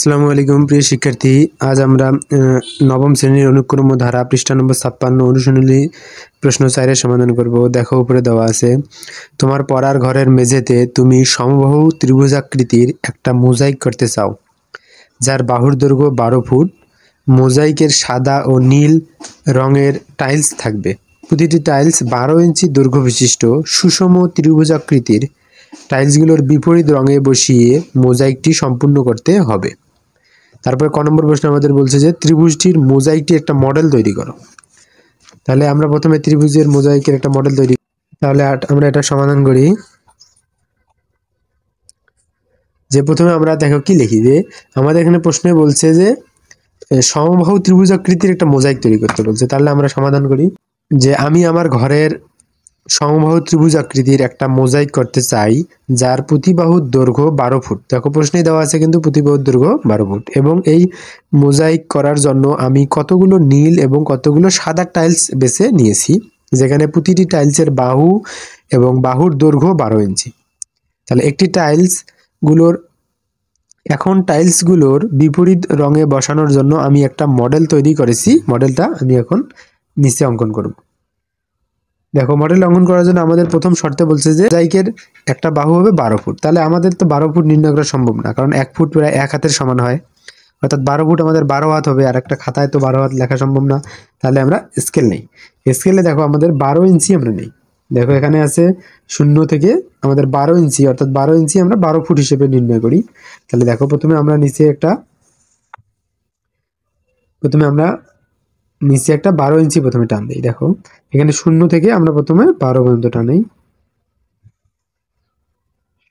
আসসালামু আলাইকুম প্রিয় শিক্ষার্থী। আজ আমরা নবম শ্রেণীর অনুক্রম ধারা পৃষ্ঠা নম্বর 56 অনুশীলনী প্রশ্ন 4 এর সমাধান করব। দেখো উপরে দেওয়া আছে, তোমার পড়ার ঘরের মেঝেতে তুমি সমবাহু ত্রিভুজাকৃতির একটা মোজাইক করতে চাও, যার বাহুর দৈর্ঘ্য 12 ফুট। মোজাইকের সাদা ও নীল রঙের টাইলস থাকবে। প্রতিটি টাইলস 12 ইঞ্চি দৈর্ঘ্য বিশিষ্ট। সুষম ত্রিভুজাকৃতির টাইলসগুলোর বিপরীত রঙে বসিয়ে মোজাইকটি সম্পূর্ণ করতে হবে। তারপরে ক নম্বর প্রশ্ন আমাদের বলছে যে ত্রিভুজটির মোজাইকটি একটা মডেল তৈরি করো। তাহলে আমরা প্রথমে ত্রিভুজের মোজাইকের একটা মডেল তৈরি, তাহলে আমরা এটা সমাধান করি। যে প্রথমে আমরা দেখো কি লিখি, যে আমাদের এখানে প্রশ্নে বলছে যে সমবাহু ত্রিভুজাকৃতির একটা মোজাইক তৈরি করতে বলছে। তাহলে আমরা সমাধান করি যে আমি আমার ঘরের সমবাহু ত্রিভুজাকৃতির একটা মোজাইক করতে চাই, যার প্রতিবাহুর দৈর্ঘ্য 12 ফুট। দেখো প্রশ্নেই দেওয়া আছে কিন্তু প্রতিবাহুর দৈর্ঘ্য 12 ফুট। এবং এই মোজাইক করার জন্য আমি কতগুলো নীল এবং কতগুলো সাদা টাইলস বেছে নিয়েছি, যেখানে প্রতিটি টাইলসের বাহু এবং বাহুর দৈর্ঘ্য 12 ইঞ্চি। তাহলে একটি টাইলসগুলোর বিপরীত রঙে বসানোর জন্য আমি একটা মডেল তৈরি করেছি। মডেলটা আমি এখন নিচে অঙ্কন করব। দেখো মডেল অঙ্কন করার জন্য আমাদের প্রথম শর্তে বলছে যে মোজাইকের একটা বাহু হবে 12 ফুট। তাহলে আমাদের তো 12 ফুট নির্ণয় করা সম্ভব না, কারণ 1 ফুট প্রায় 1 হাতের সমান হয়, অর্থাৎ 12 ফুট আমাদের 12 হাত হবে। আর একটা খাতায় তো 12 হাত লেখা সম্ভব না। তাহলে আমরা স্কেল নেই। স্কেলে দেখো আমাদের 12 ইঞ্চি আমরা নেই। দেখো এখানে আছে 0 থেকে আমাদের 12 ইঞ্চি, অর্থাৎ 12 ইঞ্চি আমরা 12 ফুট হিসেবে নির্ণয় করি। তাহলে দেখো প্রথমে আমরা নিচে একটা 12 ইঞ্চি প্রথমে টান দিই। দেখো এখানে 0 থেকে আমরা প্রথমে 12 পর্যন্ত টানাই,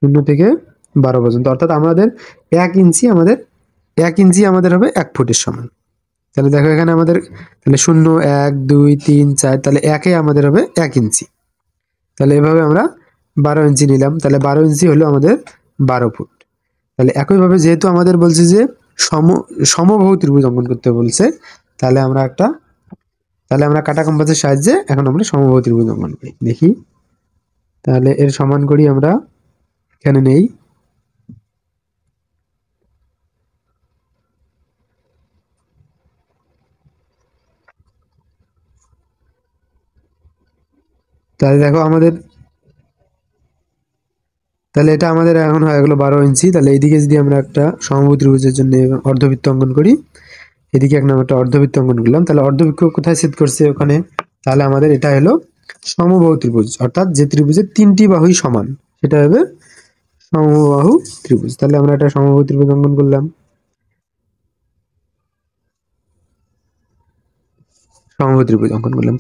0 থেকে 12 পর্যন্ত, অর্থাৎ আমাদের 1 ইঞ্চি আমাদের হবে 1 ফুটের সমান। তাহলে দেখো এখানে আমাদের তাহলে 0 1 2 3 4, তাহলে 1 আমাদের হবে 1 ইঞ্চি। তাহলে এভাবে আমরা 12 ইঞ্চি নিলাম। তাহলে 12 ইঞ্চি হলো আমাদের 12 ফুট। তাহলে একইভাবে যেহেতু আমাদের বলছে যে সমবাহু ত্রিভুজ অঙ্কন করতে বলছে, তাহলে আমরা কাটা কম্পাসের সাহায্যে এখন আমরা সমবাহু ত্রিভুজ অঙ্কন করি। দেখি, তাহলে এর সমান করি আমরা এখানে নেই। তাহলে দেখো তাহলে এটা আমাদের এখন হয়ে গেল 12 ইঞ্চি। তাহলে এইদিকে যদি আমরা একটা সমবাহু ত্রিভুজের জন্য অর্ধবৃত্ত অঙ্কন করি, এদিকে একটা অর্ধবৃত্ত অঙ্কন করলাম। তাহলে অর্ধবৃত্ত কোথায় ছেদ করছে? ওখানে। তাহলে আমাদের এটা হলো সমবাহু ত্রিভুজ, অর্থাৎ যে ত্রিভুজের 3টি বাহুই সমান সেটা হবে সমবাহু ত্রিভুজ। তাহলে আমরা একটা সমবাহু ত্রিভুজ অঙ্কন করলাম,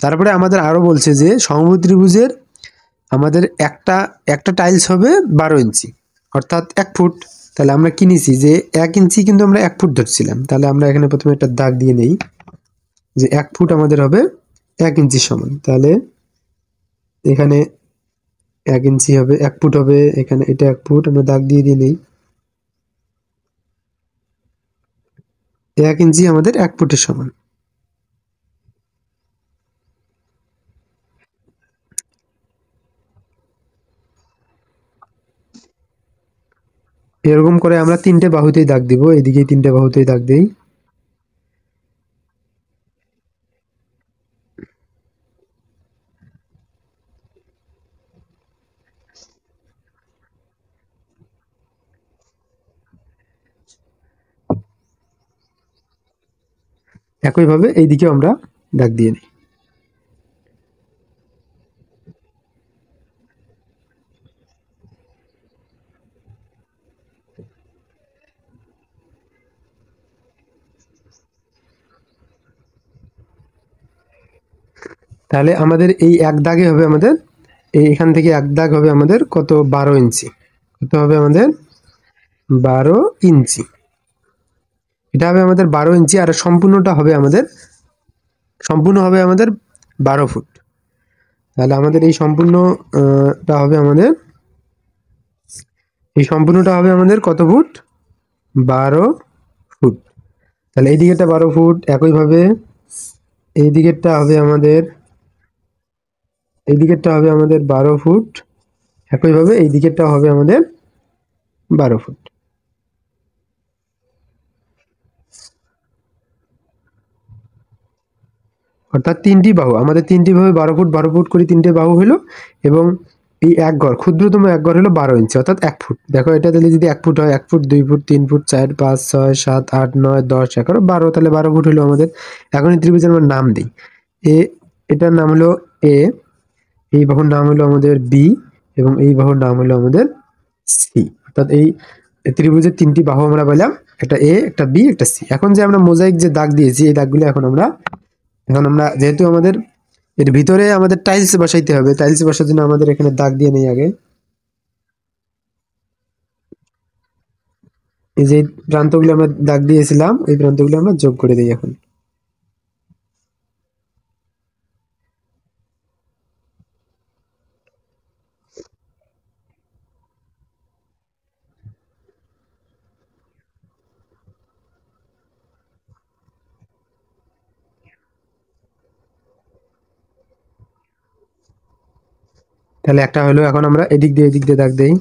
তারপরে আমাদের আরো বলছে যে সমবাহু ত্রিভুজের আমাদের একটা টাইলস হবে 12 ইঞ্চি, অর্থাৎ 1 ফুট। তাহলে আমরা কি নিছি যে 1 ইঞ্চি কিন্তু আমরা 1 ফুট ধরছিলাম। তাহলে আমরা এখানে প্রথমে একটা দাগ দিয়ে নেই যে 1 ফুট আমাদের হবে 1 ইঞ্চির সমান। তাহলে এখানে 1 ইঞ্চি হবে 1 ফুট হবে, এখানে এটা 1 ফুট, আমরা দাগ দিয়ে নেই। 1 ইঞ্চি আমাদের 1 ফুটের সমান। এরকম করে আমরা 3টে বাহুতেই দাগ দিব, এদিকে 3টে বাহুতেই দাগ দেই। একইভাবে এইদিকে আমরা দাগ দিয়ে নিই। তাহলে আমাদের এই এক দাগে হবে আমাদের এখান থেকে এক দাগ হবে আমাদের কত? 12 ইঞ্চি। কত হবে আমাদের? 12 ইঞ্চি। এটা হবে আমাদের 12 ইঞ্চি, আর সম্পূর্ণটা হবে আমাদের 12 ফুট। তাহলে আমাদের এই সম্পূর্ণটা হবে আমাদের কত ফুট? 12 ফুট। তাহলে এই দিকেরটা 12 ফুট, একইভাবে এই দিকেরটা হবে আমাদের 12 ফুট, একইভাবে এই দিকেরটা হবে আমাদের 12 ফুট। অর্থাৎ 3টি বাহু, আমাদের 3টি বাহু 12 ফুট করে 3টে বাহু হলো, এবং এই এক ঘর, ক্ষুদ্রতম এক ঘর হলো 12 ইঞ্চি অর্থাৎ 1 ফুট। দেখো এটা তাহলে যদি 1 ফুট হয়, 1 ফুট, 2 ফুট, 3 ফুট, 4, 5, 6, 7, 8, 9, 10, 11, 12, তাহলে 12 ফুট হলো আমাদের। এখন এই ত্রিভুজের আমরা নাম দিই। এ, এটার নাম হলো এ, এই বাহুর নাম হলো আমাদের বি, এবং এই বাহুর নাম হলো আমাদের সি। অর্থাৎ এই ত্রিভুজের 3টি বাহু আমরা বললাম, একটা এ, একটা বি, একটা সি। এখন যে আমরা মোজাইক যে দাগ দিয়েছি, এই দাগগুলো এখন আমরা যেহেতু আমাদের এর ভিতরে আমাদের টাইলস বসাইতে হবে, টাইলস বসার জন্য আমাদের এখানে দাগ দিয়ে নেই আগে। এই যে প্রান্তগুলো আমরা দাগ দিয়েছিলাম, এই প্রান্তগুলো আমরা যোগ করে দিই এখন। তাহলে একটা হলো, এখন আমরা এদিক দিয়ে দাগ দেই।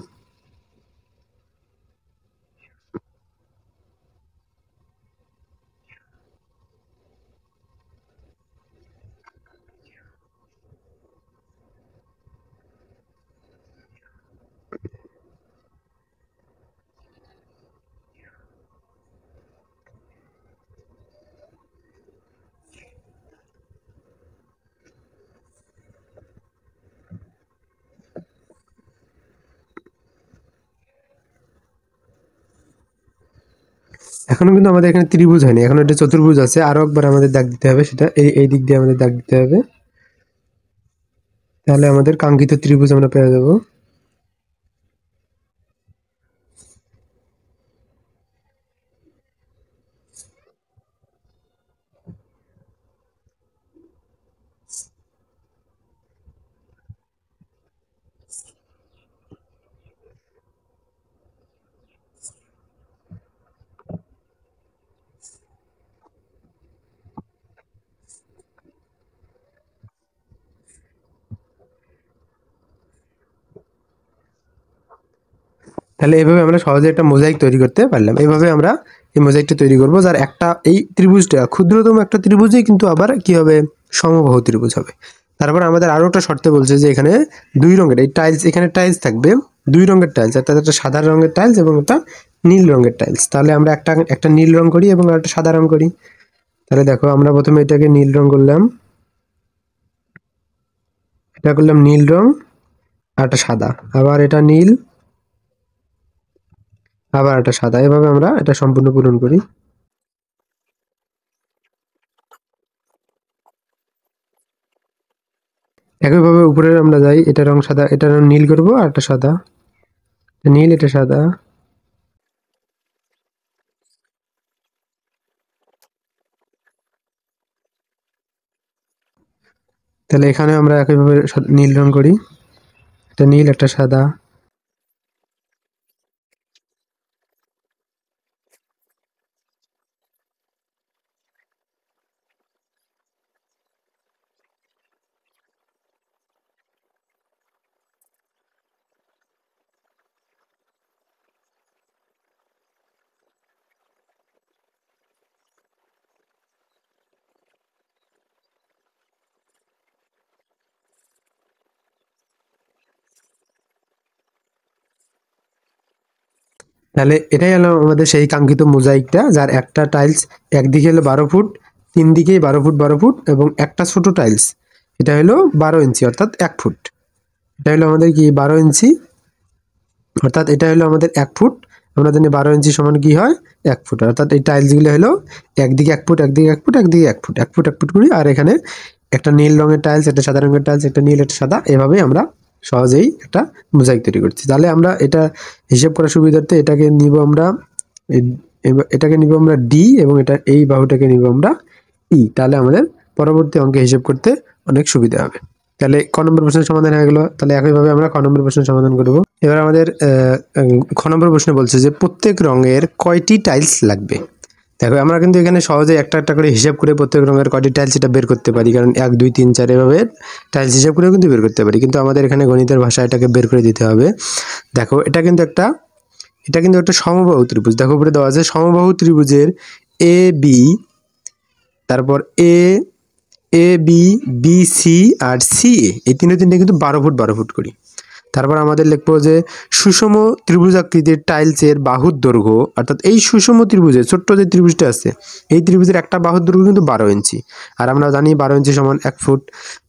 এখনো কিন্তু আমাদের এখানে ত্রিভুজ হয়নি, এখন একটা চতুর্ভুজ আছে, আরো একবার আমাদের দাগ দিতে হবে, সেটা এই দিক দিয়ে আমাদের দাগ দিতে হবে। তাহলে আমাদের কাঙ্ক্ষিত ত্রিভুজ আমরা পেয়ে যাবো। তাহলে এইভাবে আমরা সহজে একটা মোজাইক তৈরি করতে পারলাম। এইভাবে আমরা এই মোজাইকটা তৈরি করব, যার একটা এই ত্রিভুজটা ক্ষুদ্রতম একটা ত্রিভুজই কিন্তু আবার কি হবে, সমবাহু ত্রিভুজ হবে। তারপর আমাদের আরো একটা শর্তে বলছে যে এখানে 2 রঙের এই টাইলস, এখানে টাইলস থাকবে 2 রঙের টাইলস, অর্থাৎ একটা সাদা রঙের টাইলস এবং একটা নীল রঙের টাইলস। তাহলে আমরা একটা নীল রং করি এবং একটা সাদা রং করি। তাহলে দেখো আমরা প্রথমে এটাকে নীল রং করলাম, এটা করলাম নীল রং, আর একটা সাদা, আবার এটা নীল, আবার একটা সাদা, এভাবে আমরা এটা সম্পূর্ণ পূরণ করি। একইভাবে উপরে আমরা যাই, এটা রং সাদা, এটা রং নীল করবো, আর একটা সাদা, নীল, এটা সাদা। তাহলে এখানে আমরা একইভাবে নীল রং করি, একটা নীল, একটা সাদা। তাহলে এটাই হলো আমাদের সেই কাঙ্ক্ষিত মোজাইকটা, যার একটা টাইলস একদিকে হলো 12 ফুট, 3 দিকেই 12 ফুট 12 ফুট, এবং একটা ছোট টাইলস, এটা হলো 12 ইঞ্চি অর্থাৎ 1 ফুট। এটা হলো আমাদের কি 12 ইঞ্চি, অর্থাৎ এটা হলো আমাদের 1 ফুট। আমরা জানি 12 ইঞ্চি সমান কি হয়, 1 ফুট। অর্থাৎ এই টাইলসগুলো হলো একদিকে 1 ফুট, একদিকে 1 ফুট, একদিকে 1 ফুট, 1 ফুট 1 ফুট করি। আর এখানে একটা নীল রঙের টাইলস, একটা সাদা রঙের টাইলস, একটা নীল, একটা সাদা, এভাবেই আমরা সহজেই একটা মোজাইক তৈরি করছি। তাহলে আমরা এটা হিসাব করার সুবিধার্থে এটাকে নিব আমরা, এটাকে নিব আমরা ডি, এবং এটা এই বাহুটাকে নিব আমরা ই। তাহলে আমাদের পরবর্তী অঙ্কে হিসাব করতে অনেক সুবিধা হবে। তাহলে ক নম্বর প্রশ্নের সমাধান হয়ে গেল। তাহলে একইভাবে আমরা ক নম্বর প্রশ্নের সমাধান করব। এবার আমাদের খ নম্বর প্রশ্নে বলছে যে প্রত্যেক রঙের কয়টি টাইলস লাগবে। দেখো আমরা কিন্তু এখানে সহজে একটা একটা করে হিসাব করে প্রত্যেক রঙের কয়টি টাইলস এটা বের করতে পারি, কারণ 1 2 3 4 এভাবে টাইলস হিসাব করেও কিন্তু বের করতে পারি, কিন্তু আমাদের এখানে গণিতের ভাষায় এটাকে বের করে দিতে হবে। দেখো এটা কিন্তু একটা সমবাহু ত্রিভুজ। দেখো উপরে দেওয়া আছে সমবাহু ত্রিভুজের এ বি, তারপর এ A B, B C R C এ, এই তিনটে কিন্তু 12 ফুট করি। তারপর আমাদের লিখবো যে সুষম ত্রিভুজাকৃতির টাইলসের বাহুর দৈর্ঘ্য, অর্থাৎ এই সুষম ত্রিভুজের ছোট্ট যে ত্রিভুজটা আছে এই ত্রিভুজের একটা বাহুর দৈর্ঘ্য কিন্তু 12 ইঞ্চি, আর আমরা জানি 12 ইঞ্চি সমান 1 ফুট।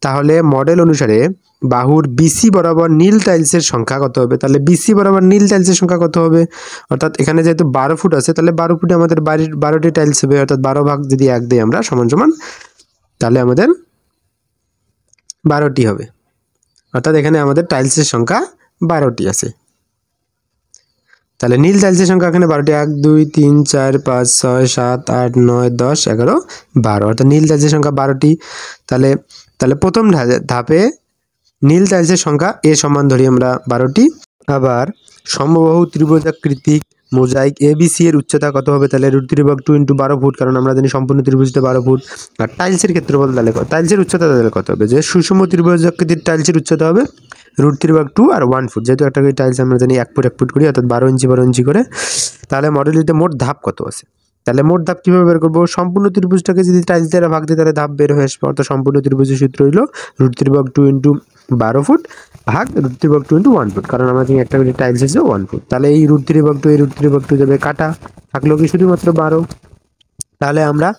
তাহলে মডেল অনুসারে বাহুর বিসি বরাবর নীল টাইলসের সংখ্যা কত হবে? তাহলে বিসি বরাবর নীল টাইলসের সংখ্যা কত হবে? অর্থাৎ এখানে যেহেতু 12 ফুট আছে তাহলে 12 ফুটে আমাদের বাড়ির 12টি টাইলস হবে, অর্থাৎ 12 ভাগ যদি 1 দিই আমরা সমান সমান, তাহলে আমাদের 12টি হবে। অর্থাৎ এখানে আমাদের টাইলসের সংখ্যা 12টি আছে। তাহলে নীল টাইলসের সংখ্যা এখানে 12টি, 1 2 3 4 5 6 7 8 9 10 11 12, অর্থাৎ নীল টাইলসের সংখ্যা 12টি। তাহলে তাহলে প্রথম ধাপে নীল টাইলসের সংখ্যা এ সমান ধরি আমরা 12টি। আবার সমবাহু ত্রিভুজাকৃতিক মোজাইক এবিসি এর উচ্চতা কত হবে? তাহলে √3/2 × 12 ফুট, কারণ আমরা জানি সম্পূর্ণ ত্রিভুজটা 12 ফুট। আর টাইলসের ক্ষেত্রফল তাহলে টাইলসের উচ্চতা তাহলে কত হবে? যে সুষম ত্রিভুজাকৃতির টাইলসের উচ্চতা হবে √3/2 আর 1 ফুট, যেহেতু একটা করে টাইলস আমরা জানি 1 ফুট 1 ফুট করি, অর্থাৎ 12 ইঞ্চি 12 ইঞ্চি করে। তাহলে মডেলটিতে মোট ধাপ কত আছে? তাহলে মোট ধাপ কীভাবে বের করবো? সম্পূর্ণ ত্রিভুজটাকে যদি টাইলস দ্বারা ভাগ দিই তাহলে ধাপ বের হয়ে আসবে, অর্থাৎ সম্পূর্ণ ত্রিভুজের সূত্র হইল √3/2 × 12 ফুট ভাগ √3/2 × 1 ফুট, কারণ আমরা জানি একটা করে টাইলস আছে 1 ফুট। তাহলে এই √3/2 এই √3/2 যাবে কাটা, থাকলো কি শুধুমাত্র 12। তাহলে আমরা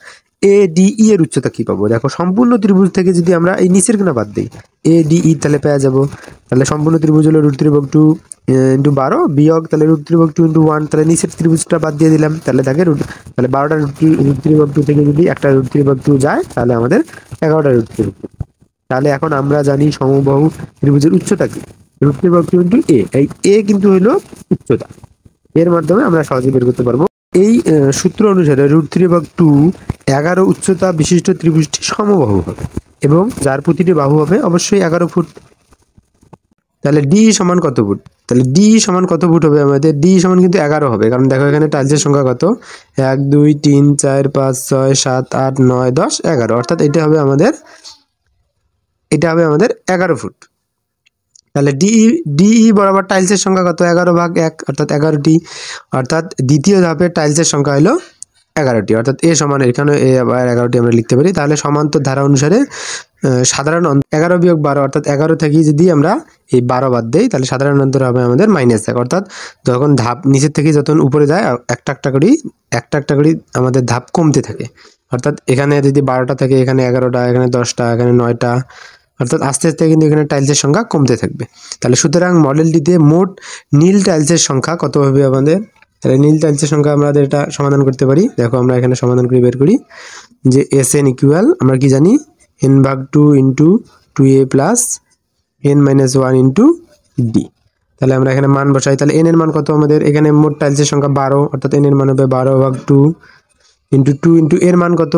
ADE এর উচ্চতা কি পাবো? দেখো সম্পূর্ণ ত্রিভুজ থেকে যদি আমরা এই নিচের কোণা বাদ দিই ADE, তাহলে পেয়ে যাবো, তাহলে সম্পূর্ণ ত্রিভুজ হলো √3/2 × 12 বিয়োগ তাহলে √3/2 × 1, তাহলে নিচের ত্রিভুজটা বাদ দিয়ে দিলাম, তাহলে থাকে তাহলে 12টা √3/2 থেকে যদি একটা √3/2 যায় তাহলে আমাদের 11টা √3/2। তাহলে এখন আমরা জানি সমবাহু ত্রিভুজের উচ্চতা কি? √3/2 × a, এই a কিন্তু হলো উচ্চতা, এর মাধ্যমে আমরা সহজে বের করতে পারবো। এই সূত্র অনুসারে √3/2 11 উচ্চতা বিশিষ্ট ত্রিভুজটি সমবাহু হবে এবং যার প্রতিটি বাহু হবে অবশ্যই 11 ফুট। তাহলে ডি সমান কত ফুট? তাহলে ডি সমান কত ফুট হবে আমাদের? ডি সমান কিন্তু 11 হবে, কারণ দেখো এখানে টাইলসের সংখ্যা কত? 1 2 3 4 5 6 7 8 9 10 11, অর্থাৎ এটা হবে আমাদের 11 ফুট। তাহলে ডিই বরাবর টাইলসের সংখ্যা কত? 11/1, অর্থাৎ 11টি। অর্থাৎ দ্বিতীয় ধাপে টাইলসের সংখ্যা হলো 11টি, অর্থাৎ এ সমান এখানে এ আবার 11টি আমরা লিখতে পারি। তাহলে সমান্তর ধারা অনুসারে সাধারণ 11 বিয়োগ 12, অর্থাৎ 11 থেকে যদি আমরা এই 12 বাদ দিই তাহলে সাধারণ অন্তর হবে আমাদের -1, অর্থাৎ যখন ধাপ নিচের থেকে যখন উপরে যায় একটা একটা করে আমাদের ধাপ কমতে থাকে। অর্থাৎ এখানে যদি 12টা থাকে, এখানে 11টা, এখানে 10টা, এখানে 9টা, অর্থাৎ আস্তে আস্তে কিন্তু এখানে টাইলসের সংখ্যা কমতে থাকবে। তাহলে সুতরাং মডেলটিতে মোট নীল টাইলসের সংখ্যা কত হবে আমাদের? তাহলে নীল টাইলসের সংখ্যা আমাদের এটা সমাধান করতে পারি। দেখো আমরা এখানে সমাধান করে বের করি যে SN ইকুয়াল আমরা কি জানি n/2 × 2a plus n-1 × d। তাহলে আমরা এখানে মান বসাই, তাহলে n এর মান কত আমাদের? এখানে মোট টাইলসের সংখ্যা 12, অর্থাৎ n এর মান হবে 12/2 × 2 × এর মান কত?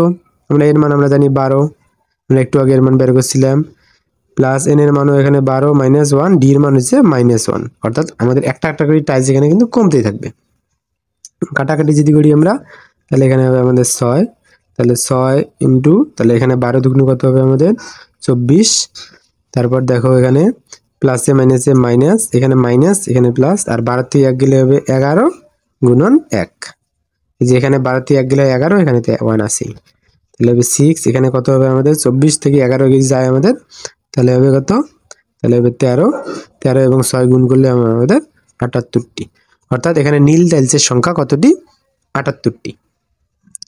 এর মান আমরা জানি 12, আমরা একটু আগে এর মান বের করছিলাম, প্লাস n এর মানও এখানে 12 -1, d এর মান হচ্ছে -1, অর্থাৎ আমাদের একটা করে টাইলস এখানে কিন্তু কমতেই থাকবে। কাটাকাটি যদি করি আমরা তাহলে এখানে হবে আমাদের 6, তাহলে 6 × তাহলে এখানে 12 দুগুণ কত হবে আমাদের? 24। তারপর দেখো এখানে প্লাসে মাইনাসে মাইনাস, এখানে মাইনাস এখানে প্লাস, আর 12 থেকে 1 গেলে হবে 11 × 1, এই যে এখানে 12 থেকে 1 গেলে 11, এখানে 1 আছে, তাহলে হবে 6। এখানে কত হবে আমাদের? 24 থেকে 11 গিয়ে যায় আমাদের, তাহলে হবে কত? তাহলে হবে 13 এবং 6 গুণ করলে আমাদের 78টি, অর্থাৎ এখানে নীল টাইলসের সংখ্যা কতটি? 78টি।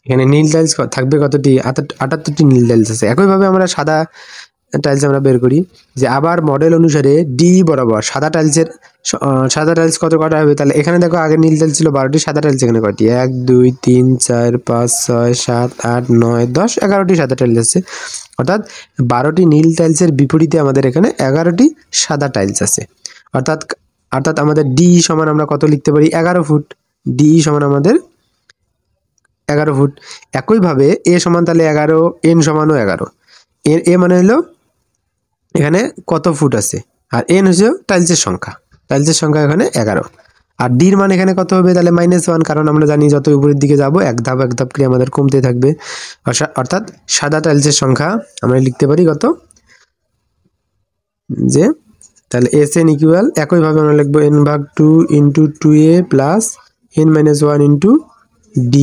এখানে নীল টাইলস থাকবে কতটি? 78টি নীল টাইলস আছে। একইভাবে আমরা সাদা টাইলস আমরা বের করি যে আবার মডেল অনুসারে ডি বরাবর সাদা টাইলস কত কটা হবে? তাহলে এখানে দেখো আগে নীল টাইলস ছিল 12টি, সাদা টাইলস এখানে কয়টি? 1 2 3 4 5 6 7 8 9 10 11টি সাদা টাইলস আছে, অর্থাৎ 12টি নীল টাইলসের বিপরীতে আমাদের এখানে 11টি সাদা টাইলস আছে। অর্থাৎ আমাদের ডি সমান আমরা কত লিখতে পারি? 11 ফুট। ডি সমান আমাদের 11 ফুট। একইভাবে এ সমান তাহলে 11, এন সমানও 11। এ মানে হলো এখানে কত ফুট আছে, আর এন হচ্ছে টাইলসের সংখ্যা এখানে 11, আর ডির মান এখানে কত হবে? তাহলে -1, কারণ আমরা জানি যত উপরের দিকে যাব এক ধাপ করে আমাদের কমতে থাকবে। অর্থাৎ সাদা টাইলসের সংখ্যা আমরা লিখতে পারি কত? যে তাহলে SN ইকুয়াল একইভাবে আমরা লিখবো n/2 × 2a plus n-1 × d।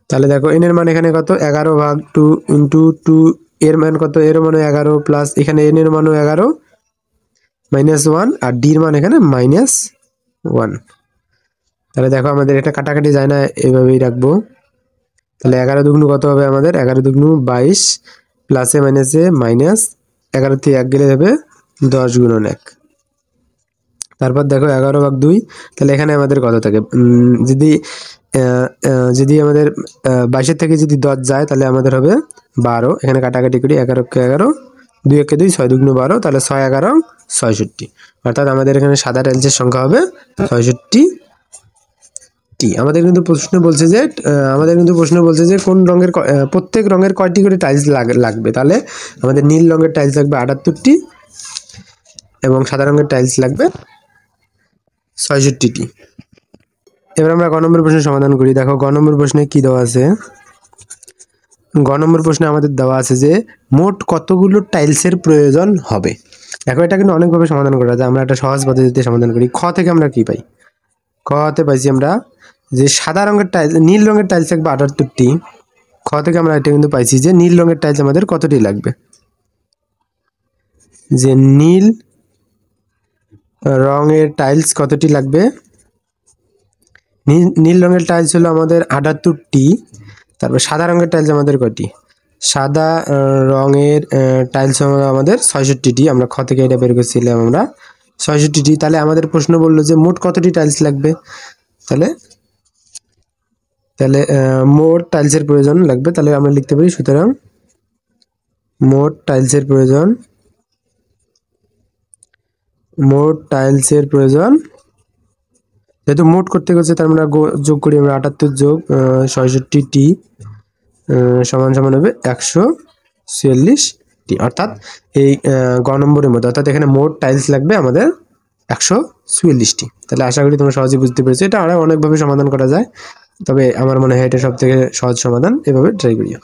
তাহলে দেখো n এর মান এখানে কত? 11/2 × 2 এর মান কত, এর মানও 11 প্লাস এখানে এন এর মানও 11 -1 আর ডির মান এখানে -1। তাহলে দেখো আমাদের এটা কাটাকাটি যায় না, এভাবেই রাখবো। তাহলে 11 দুগুণ কত হবে আমাদের, 11 দুগুণ 22 প্লাসে মাইনাসে মাইনাস 11 থেকে 1 গেলে হবে 10 গুণন 1। তারপর দেখো 11/2, তাহলে এখানে আমাদের কত থাকে, যদি আমাদের 22 থেকে যদি 10 যায় তাহলে আমাদের হবে 12। এখানে কাটাকাটি করি, 11 কে 11, 2 কে 2, 6 দুগুণ 12, তাহলে 6 11 66। অর্থাৎ আমাদের এখানে সাদা টাইলসের সংখ্যা হবে 66টি। আমাদের কিন্তু প্রশ্ন বলছে যে কোন রঙের প্রত্যেক রঙের কয়টি করে টাইলস লাগবে। তাহলে আমাদের নীল রঙের টাইলস লাগবে 78টি এবং সাদা রঙের টাইলস লাগবে 66টি। এবার আমরা গ নম্বর প্রশ্নের সমাধান করি। দেখো গ নম্বর প্রশ্নে কি দেওয়া আছে। গ নম্বর প্রশ্নে আমাদের দেওয়া আছে যে মোট কতগুলো টাইলসের প্রয়োজন হবে। দেখো এটা কিন্তু অনেকভাবে সমাধান করা যায়, আমরা একটা সহজ পদ্ধতিতে সমাধান করি। খ থেকে আমরা কি পাই, খতে পাইছি আমরা যে সাদা রঙের টাইলস, নীল রঙের টাইলস লাগবে 78টি। খ থেকে আমরা এটা কিন্তু পাইছি যে নীল রঙের টাইলস আমাদের কতটি লাগবে, যে নীল রঙের টাইলস কতটি লাগবে। নীল রঙের টাইলস হলো আমাদের 78টি। তারপর সাদা রঙের টাইলস আমাদের কয়টি, সাদা রঙের টাইলস আমাদের 66টি। আমরা খ থেকে এটা বের করছিলাম আমরা 66টি। তাহলে আমাদের প্রশ্ন বললো যে মোট কতটি টাইলস লাগবে। তাহলে মোট টাইলসের প্রয়োজন লাগবে। তাহলে আমরা লিখতে পারি সুতরাং মোট টাইলসের প্রয়োজন, যেহেতু মোট করতে গেছে তার আমরা যোগ করি, আমরা 78 যোগ 66টি সমান সমান হবে 146টি। অর্থাৎ এই গ নম্বরের মধ্যে, অর্থাৎ এখানে মোট টাইলস লাগবে আমাদের 144টি। তাহলে আশা করি তোমরা সহজেই বুঝতে পেরেছো। এটা আরো অনেকভাবে সমাধান করা যায়, তবে আমার মনে হয় এটা সব থেকে সহজ সমাধান, এভাবে ট্রাই করিও।